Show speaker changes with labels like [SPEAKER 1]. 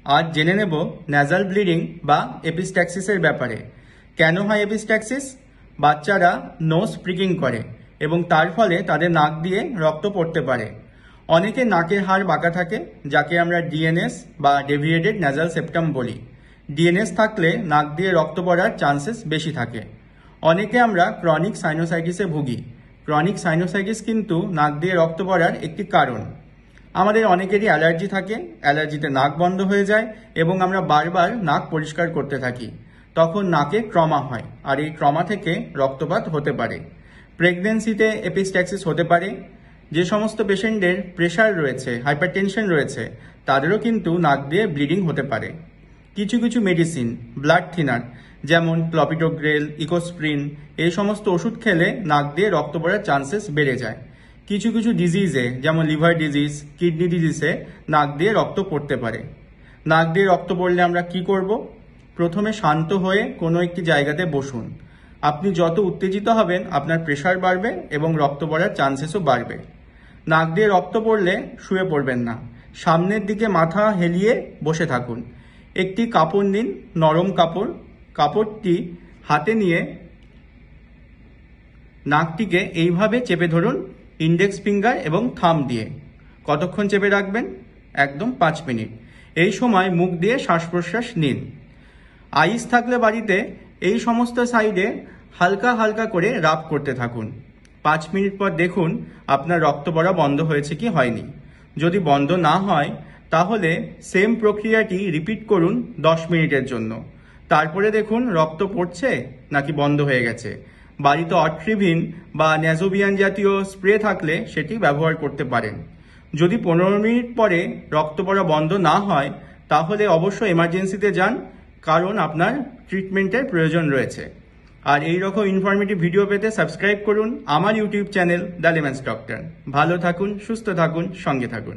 [SPEAKER 1] আজ জেনে নেব ন্যাজাল ব্লিডিং বা এপিস্ট্যাক্সিসের ব্যাপারে। কেন হয় এপিস্ট্যাক্সিস? বাচ্চারা নোজ প্রিকিং করে এবং তার ফলে তাদের নাক দিয়ে রক্ত পড়তে পারে। অনেকে নাকের হাড় বাঁকা থাকে, যাকে আমরা ডিএনএস বা ডেভিয়েটেড ন্যাজাল সেপ্টাম বলি। ডিএনএস থাকলে নাক দিয়ে রক্ত পড়ার চান্সেস বেশি থাকে। অনেকে আমরা ক্রনিক সাইনোসাইটিসে ভুগি। ক্রনিক সাইনোসাইটিস কিন্তু নাক দিয়ে রক্ত পড়ার একটি কারণ। আমাদের অনেকেরই অ্যালার্জি থাকে, অ্যালার্জিতে নাক বন্ধ হয়ে যায় এবং আমরা বারবার নাক পরিষ্কার করতে থাকি। তখন নাকে ট্রমা হয়, আর এই ট্রমা থেকে রক্তপাত হতে পারে। প্রেগনেন্সিতে এপিস্ট্যাক্সিস হতে পারে। যে সমস্ত পেশেন্টদের প্রেশার রয়েছে, হাইপারটেনশন রয়েছে, তাদেরও কিন্তু নাক দিয়ে ব্লিডিং হতে পারে। কিছু কিছু মেডিসিন, ব্লাড থিনার যেমন ক্লপিডোগ্রেল, ইকোস্প্রিন, এই সমস্ত ওষুধ খেলে নাক দিয়ে রক্ত পড়ার চান্সেস বেড়ে যায়। কিছু কিছু ডিজিজে যেমন লিভার ডিজিজ, কিডনি ডিজিজে নাক দিয়ে রক্ত পড়তে পারে। নাক দিয়ে রক্ত পড়লে আমরা কি করব? প্রথমে শান্ত হয়ে কোনো একটি জায়গাতে বসুন। আপনি যত উত্তেজিত হবেন আপনার প্রেশার বাড়বে এবং রক্ত পড়ার চান্সেসও বাড়বে। নাক দিয়ে রক্ত পড়লে শুয়ে পড়বেন না, সামনের দিকে মাথা হেলিয়ে বসে থাকুন। একটি কাপড় নিন, নরম কাপড়। কাপড়টি হাতে নিয়ে নাকটিকে এইভাবে চেপে ধরুন, ইন্ডেক্স ফিঙ্গার এবং থাম্ব দিয়ে। কতক্ষণ চেপে রাখবেন? একদম 5 মিনিট। এই সময় মুখ দিয়ে শ্বাস প্রশ্বাস নিন। আইস থাকলে বাড়িতে এই সমস্ত সাইডে হালকা হালকা করে রাব করতে থাকুন। 5 মিনিট পর দেখুন আপনার রক্ত পড়া বন্ধ হয়েছে কি হয়নি। যদি বন্ধ না হয় তাহলে সেম প্রক্রিয়াটি রিপিট করুন 10 মিনিটের জন্য। তারপরে দেখুন রক্ত পড়ছে নাকি বন্ধ হয়ে গেছে। বাড়িতে অট্রিভিন বা ন্যাজোবিয়ান জাতীয় স্প্রে থাকলে সেটি ব্যবহার করতে পারেন। যদি 15 মিনিট পরে রক্ত পড়া বন্ধ না হয় তাহলে অবশ্যই এমার্জেন্সিতে যান, কারণ আপনার ট্রিটমেন্টের প্রয়োজন রয়েছে। আর এই রকম ইনফরমেটিভ ভিডিও পেতে সাবস্ক্রাইব করুন আমার ইউটিউব চ্যানেল দ্য লেম্যান্স ডক্টর। ভালো থাকুন, সুস্থ থাকুন, সঙ্গে থাকুন।